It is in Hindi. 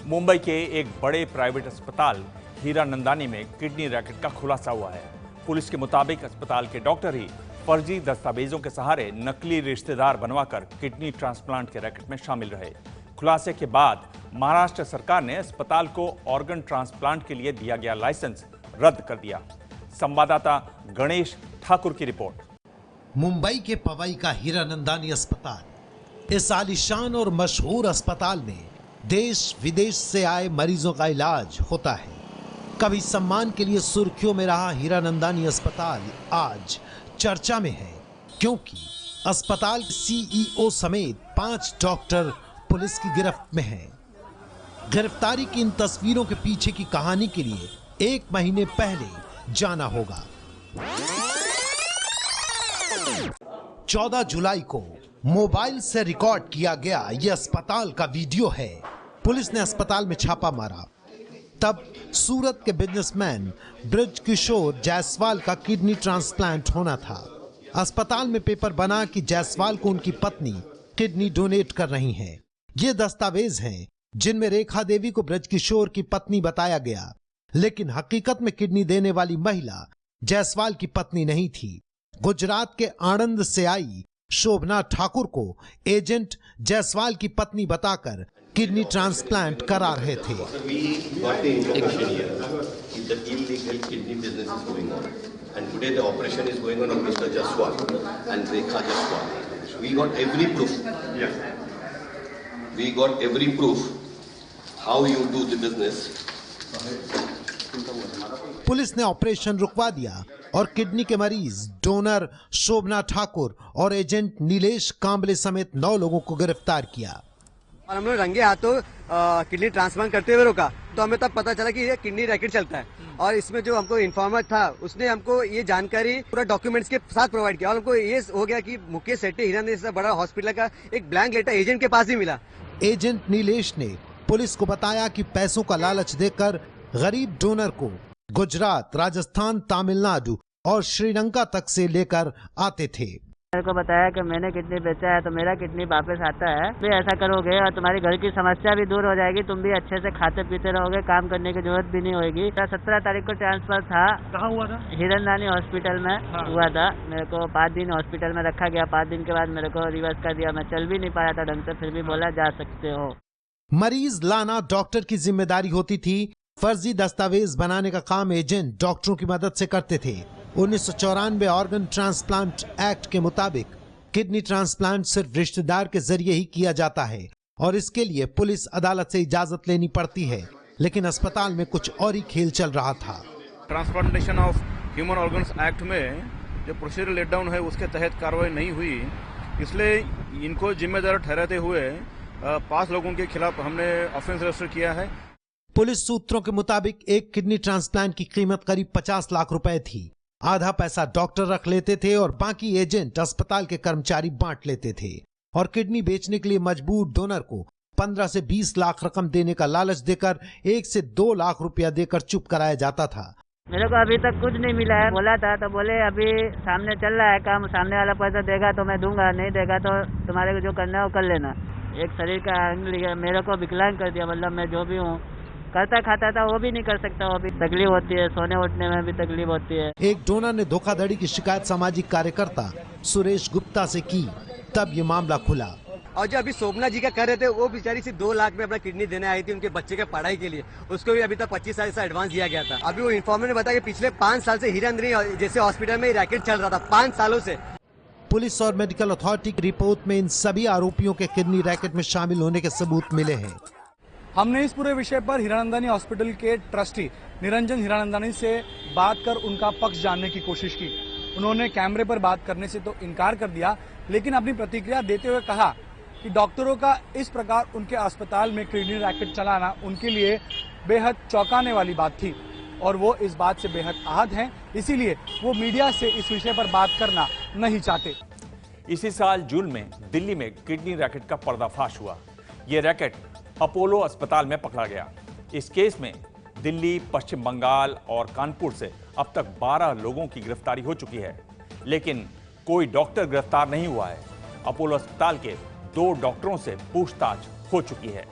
मुंबई के एक बड़े प्राइवेट अस्पताल हीरानंदानी में किडनी रैकेट का खुलासा हुआ है। पुलिस के मुताबिक अस्पताल के डॉक्टर ही फर्जी दस्तावेजों के सहारे नकली रिश्तेदार बनवाकर किडनी ट्रांसप्लांट के रैकेट में शामिल रहे। खुलासे के बाद महाराष्ट्र सरकार ने अस्पताल को ऑर्गन ट्रांसप्लांट के लिए दिया गया लाइसेंस रद्द कर दिया। संवाददाता गणेश ठाकुर की रिपोर्ट। मुंबई के पवई का हीरानंदानी अस्पताल, इस आलीशान और मशहूर अस्पताल में देश विदेश से आए मरीजों का इलाज होता है। कभी सम्मान के लिए सुर्खियों में रहा हीरानंदानी अस्पताल आज चर्चा में है, क्योंकि अस्पताल सीईओ समेत 5 डॉक्टर पुलिस की गिरफ्त में हैं। गिरफ्तारी की इन तस्वीरों के पीछे की कहानी के लिए 1 महीने पहले जाना होगा। 14 जुलाई को मोबाइल से रिकॉर्ड किया गया यह अस्पताल का वीडियो है। पुलिस ने अस्पताल में छापा मारा। तब सूरत के बिजनेसमैन ब्रज किशोर जायसवाल का किडनी ट्रांसप्लांट होना था। अस्पताल में पेपर बना कि जायसवाल को उनकी पत्नी किडनी डोनेट कर रही हैं। ये दस्तावेज हैं जिनमें रेखा देवी को ब्रज किशोर की पत्नी बताया गया, लेकिन हकीकत में किडनी देने वाली महिला जायसवाल की पत्नी नहीं थी। गुजरात के आणंद से आई शोभना ठाकुर को एजेंट जायसवाल की पत्नी बताकर किडनी ट्रांसप्लांट करा रहे थे। पुलिस ने ऑपरेशन रुकवा दिया और किडनी के मरीज डोनर शोभना ठाकुर और एजेंट नीलेश कांबले समेत 9 लोगों को गिरफ्तार किया। और हम लोग रंगे हाथों किडनी ट्रांसप्लांट करते हुए रोका, तो हमें तब पता चला कि ये किडनी रैकेट चलता है। और इसमें जो हमको इन्फॉर्मर था उसने हमको ये जानकारी पूरा डॉक्यूमेंट्स के साथ प्रोवाइड किया और हमको ये हो गया कि मुकेश सेट्टी हीरानंदानी जैसा बड़ा हॉस्पिटल का एक ब्लैंक लेटर एजेंट के पास ही मिला। एजेंट नीलेश ने पुलिस को बताया कि पैसों का लालच देकर गरीब डोनर को गुजरात, राजस्थान, तमिलनाडु और श्रीलंका तक से लेकर आते थे। मेरे को बताया कि मैंने किडनी बेचा है तो मेरा किडनी वापस आता है, फिर ऐसा करोगे और तुम्हारी घर की समस्या भी दूर हो जाएगी, तुम भी अच्छे से खाते पीते रहोगे, काम करने की जरूरत भी नहीं होगी। 17 तारीख को ट्रांसफर था। कहाँ हुआ था? हीरानंदानी हॉस्पिटल में हुआ था। मेरे को 5 दिन हॉस्पिटल में रखा गया। 5 दिन के बाद मेरे को रिवर्स कर दिया। मैं चल भी नहीं पाया था ढंग से, फिर भी बोला जा सकते हो। मरीज लाना डॉक्टर की जिम्मेदारी होती थी। फर्जी दस्तावेज बनाने का काम एजेंट डॉक्टरों की मदद से करते थे। 1994 ऑर्गन ट्रांसप्लांट एक्ट के मुताबिक किडनी ट्रांसप्लांट सिर्फ रिश्तेदार के जरिए ही किया जाता है और इसके लिए पुलिस अदालत से इजाजत लेनी पड़ती है, लेकिन अस्पताल में कुछ और ही खेल चल रहा था। Transplantation of human organs act में जो प्रोसीजर लेट डाउन है उसके तहत कार्रवाई नहीं हुई, इसलिए इनको जिम्मेदार ठहराते हुए 5 लोगों के खिलाफ हमने ऑफेंस रजिस्टर किया है। पुलिस सूत्रों के मुताबिक एक किडनी ट्रांसप्लांट की कीमत करीब 50 लाख रुपए थी। आधा पैसा डॉक्टर रख लेते थे और बाकी एजेंट अस्पताल के कर्मचारी बांट लेते थे और किडनी बेचने के लिए मजबूर डोनर को 15 से 20 लाख रकम देने का लालच देकर 1 से 2 लाख रुपया देकर चुप कराया जाता था। मेरे को अभी तक कुछ नहीं मिला है। बोला था तो बोले अभी सामने चल रहा है काम, सामने वाला पैसा देगा तो मैं दूंगा, नहीं देगा तो तुम्हारे को जो करना है वो कर लेना। एक शरीर का अंग लिया, मेरे को विकलांग कर दिया। मतलब मैं जो भी हूँ करता खाता था वो भी नहीं कर सकता, वो भी तकलीफ होती है, सोने उठने में भी तकलीफ होती है। एक डोनर ने धोखाधड़ी की शिकायत सामाजिक कार्यकर्ता सुरेश गुप्ता से की, तब ये मामला खुला। और जो अभी शोभना जी का कर रहे थे, वो बेचारी सिर्फ 2 लाख में अपना किडनी देने आई थी उनके बच्चे के पढ़ाई के लिए। उसको भी अभी तक 25 साल से एडवांस दिया गया था। अभी वो इन्फॉर्मर ने बताया कि पिछले 5 साल से हीरानंदानी जैसे हॉस्पिटल में रैकेट चल रहा था, 5 सालों से। पुलिस और मेडिकल अथॉरिटी की रिपोर्ट में इन सभी आरोपियों के किडनी रैकेट में शामिल होने के सबूत मिले हैं। हमने इस पूरे विषय पर हीरानंदानी हॉस्पिटल के ट्रस्टी निरंजन हीरानंदानी से बात कर उनका पक्ष जानने की कोशिश की। उन्होंने कैमरे पर बात करने से तो इनकार कर दिया, लेकिन अपनी प्रतिक्रिया देते हुए कहा कि डॉक्टरों का इस प्रकार उनके अस्पताल में किडनी रैकेट चलाना उनके लिए बेहद चौंकाने वाली बात थी और वो इस बात से बेहद आहत हैं, इसीलिए वो मीडिया से इस विषय पर बात करना नहीं चाहते। इसी साल जून में दिल्ली में किडनी रैकेट का पर्दाफाश हुआ। ये रैकेट अपोलो अस्पताल में पकड़ा गया। इस केस में दिल्ली, पश्चिम बंगाल और कानपुर से अब तक 12 लोगों की गिरफ्तारी हो चुकी है, लेकिन कोई डॉक्टर गिरफ्तार नहीं हुआ है। अपोलो अस्पताल के 2 डॉक्टरों से पूछताछ हो चुकी है।